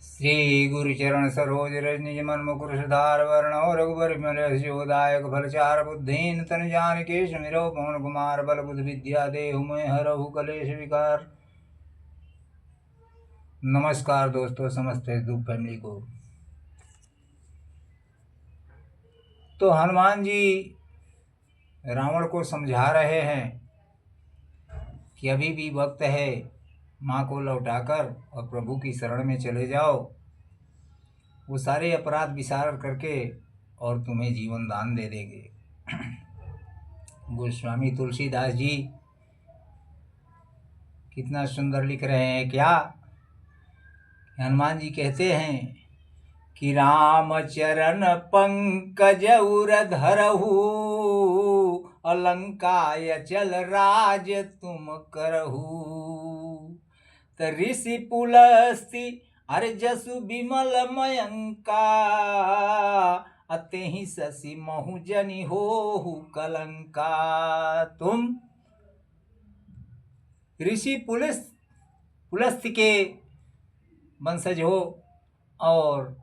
श्री गुरुचरण सरोज रज निज मन मुकुर सुधार वर्ण रघुबर जोदायक फलचार बुद्धीन तन जान सुमिरो पवन कुमार बल बुद्ध विद्या देहु मैं हरहु कलेश विकार। नमस्कार दोस्तों, समस्त हिंदू फैमिली को। तो हनुमान जी रावण को समझा रहे हैं कि अभी भी वक्त है, माँ को लौटाकर और प्रभु की शरण में चले जाओ। वो सारे अपराध विचार करके और तुम्हें जीवन दान दे देंगे। गोस्वामी तुलसीदास जी कितना सुंदर लिख रहे हैं। क्या हनुमान जी कहते हैं कि राम चरण पंकज उर धरहु, अलंकाय चल राज तुम करहु। त ऋषि पुलस्ति अर्जसु विमल मयंका, अतेहि शशि महु जनि होहु कलंका। तुम ऋषि पुलस्त्य के वंशज हो और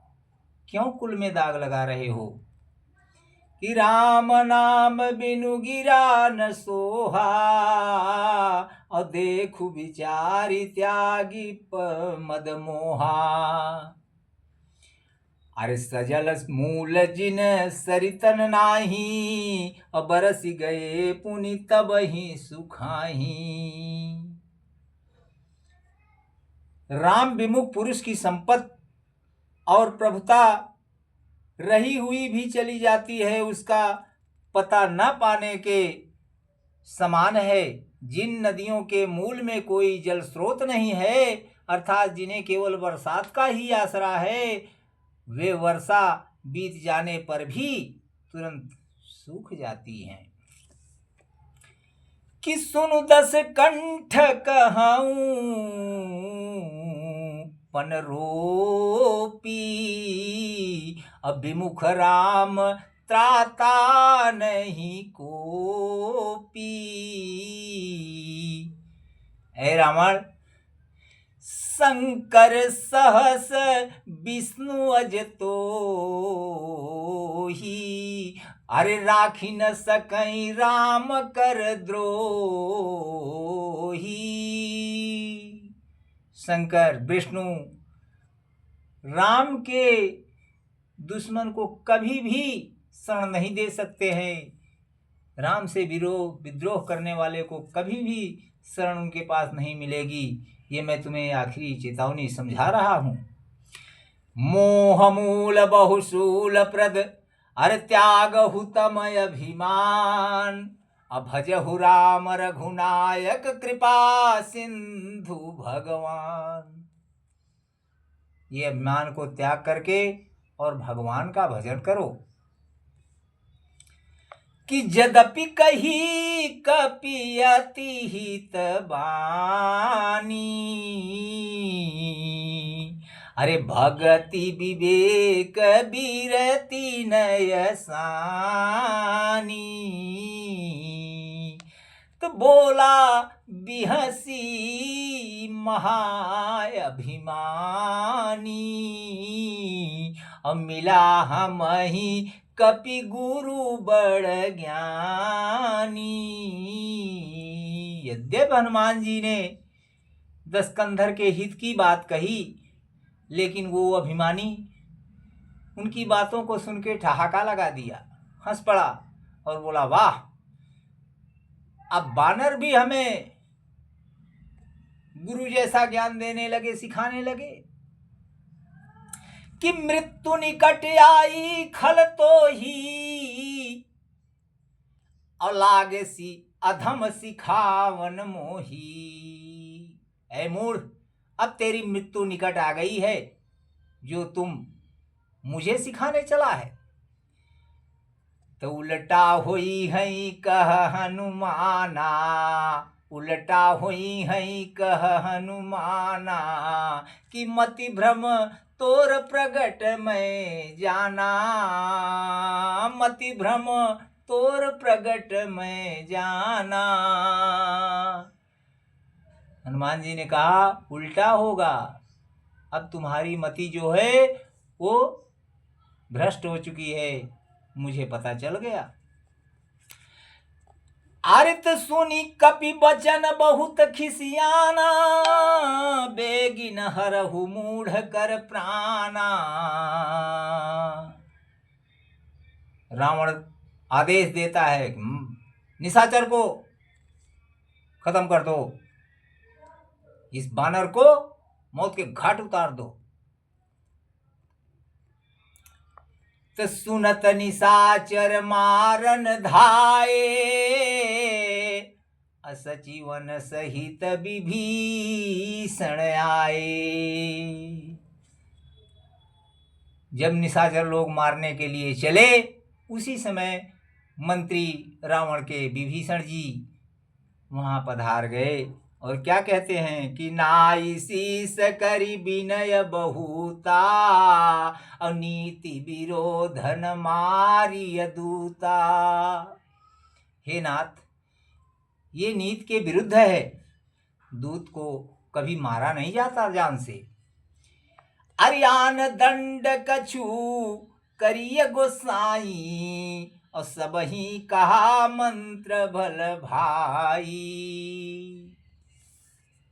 क्यों कुल में दाग लगा रहे हो कि राम नाम बिनु गिरा न सोहा, और देखु विचारी त्यागी मद मोहा। अरे सजल मूल जिन सरितन नाही, और बरस गए पुनि तब ही सुखाही। राम विमुख पुरुष की संपत्ति और प्रभुता रही हुई भी चली जाती है, उसका पता न पाने के समान है। जिन नदियों के मूल में कोई जल स्रोत नहीं है, अर्थात जिन्हें केवल बरसात का ही आसरा है, वे वर्षा बीत जाने पर भी तुरंत सूख जाती हैं। कि सुनु दस कंठ कहूं पन रोपी, अभिमुख राम त्राता नहीं कोपी। ऐ रावण, शंकर सहस विष्णु अज तोही, अरे राखी न सकई राम कर द्रोही। शंकर विष्णु राम के दुश्मन को कभी भी शरण नहीं दे सकते हैं। राम से विद्रोह करने वाले को कभी भी शरण उनके पास नहीं मिलेगी। ये मैं तुम्हें आखिरी चेतावनी समझा रहा हूं। मोह मूल बहुशूल प्रद, अर त्याग हुतमय अभिमान, अभजहु राम रघुनायक कृपा सिंधु भगवान। ये अभिमान को त्याग करके और भगवान का भजन करो। कि यद्यपि कही कपि अति हित बानी, अरे भगति विवेक बीरति नयसानी। तो बोला बिहसी महाअभिमानी, और मिला हम ही कपि गुरु बड़ ज्ञानी। यद्यप हनुमान जी ने दशकंधर के हित की बात कही, लेकिन वो अभिमानी उनकी बातों को सुन के ठहाका लगा दिया, हंस पड़ा और बोला, वाह, अब बानर भी हमें गुरु जैसा ज्ञान देने लगे, सिखाने लगे। कि मृत्यु निकट आई खल तो ही, और लागे सी अधम सिखावन मोही। ऐ मूढ़, अब तेरी मृत्यु निकट आ गई है, जो तुम मुझे सिखाने चला है। तो उल्टा होई है कह हनुमाना, उल्टा होई है कह हनुमाना, कि मति भ्रम तोर प्रगट में जाना, मति भ्रम तोर प्रगट में जाना। हनुमान जी ने कहा, उल्टा होगा, अब तुम्हारी मति जो है वो भ्रष्ट हो चुकी है, मुझे पता चल गया। आरित सुनी कपि बचन बहुत खिसियाना, बेगिन हरहु मूढ़ कर प्राणा। रावण आदेश देता है निशाचर को खत्म कर दो, इस बानर को मौत के घाट उतार दो। तो सुनत निशाचर मारन धाये, असचिवन सहित विभीषण आए। जब निशाचर लोग मारने के लिए चले, उसी समय मंत्री रावण के विभीषण जी वहां पधार गए और क्या कहते हैं कि नाई शीस करी विनय बहुता, और नीति विरोधन मारिय दूता। हे नाथ, ये नीति के विरुद्ध है, दूत को कभी मारा नहीं जाता जान से। अरियान दंड कछु करिय गोसाई, और सबही कहा मंत्र भल भाई।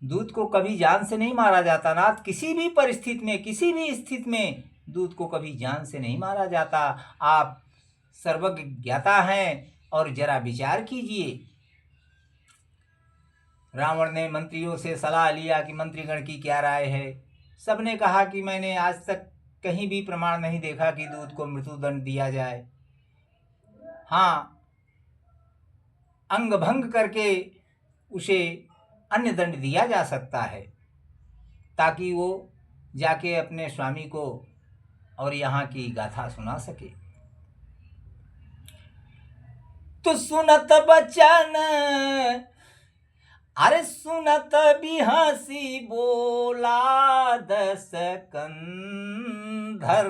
दूत को कभी जान से नहीं मारा जाता नाथ, किसी भी परिस्थिति में, किसी भी स्थिति में दूत को कभी जान से नहीं मारा जाता। आप सर्वज्ञ ज्ञाता हैं और जरा विचार कीजिए। रावण ने मंत्रियों से सलाह लिया कि मंत्रीगण की क्या राय है। सबने कहा कि मैंने आज तक कहीं भी प्रमाण नहीं देखा कि दूत को मृत्युदंड दिया जाए। हाँ, अंग भंग करके उसे अन्य दंड दिया जा सकता है, ताकि वो जाके अपने स्वामी को और यहाँ की गाथा सुना सके। तो सुनत बचन, अरे सुनत बिहसी बोला दस कंधर,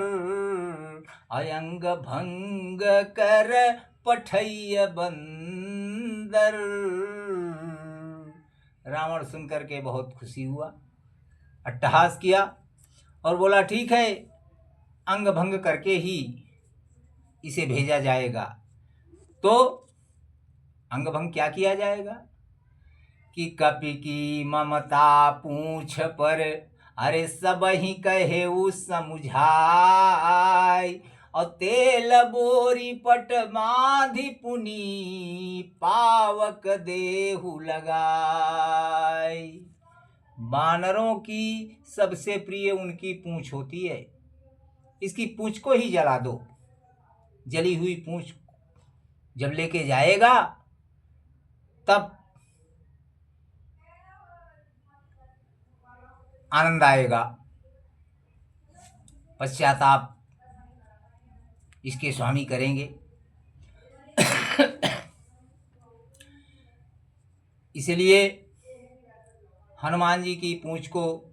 अयंग भंग कर पठैय बंदर। रावण सुनकर के बहुत खुशी हुआ, अट्टहास किया और बोला ठीक है, अंग भंग करके ही इसे भेजा जाएगा। तो अंग भंग क्या किया जाएगा कि कपि की ममता पूछ पर, अरे सब ही कहे उस समुझाई, और तेल बोरी पट बांधि पुनी, पावक देहु लगाई। बानरों की सबसे प्रिय उनकी पूंछ होती है, इसकी पूंछ को ही जला दो। जली हुई पूंछ जब लेके जाएगा तब आनंद आएगा, पश्चाताप इसके स्वामी करेंगे। इसलिए हनुमान जी की पूंछ को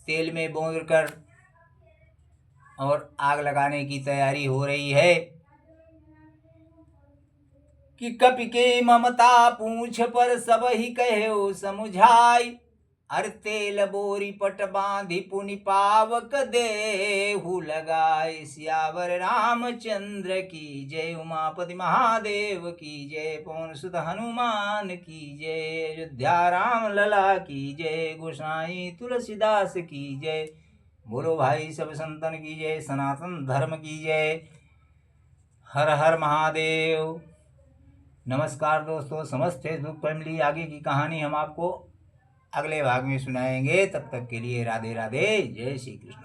तेल में बोंद कर और आग लगाने की तैयारी हो रही है कि कपि के ममता पूंछ पर सब ही कहे समुझाई, अर तेल बोरी पट बांधि पुनि पावक देहु लगाए। सियावर रामचंद्र की जय, उमापति महादेव की जय, पवन सुत हनुमान की जय, अयोध्या राम लला की जय, गोसाई तुलसीदास की जय। बोलो भाई सब संतन की जय, सनातन धर्म की जय। हर हर महादेव। नमस्कार दोस्तों, समस्त फेसबुक फैमिली। आगे की कहानी हम आपको अगले भाग में सुनाएंगे। तब तक के लिए राधे राधे, जय श्री कृष्ण।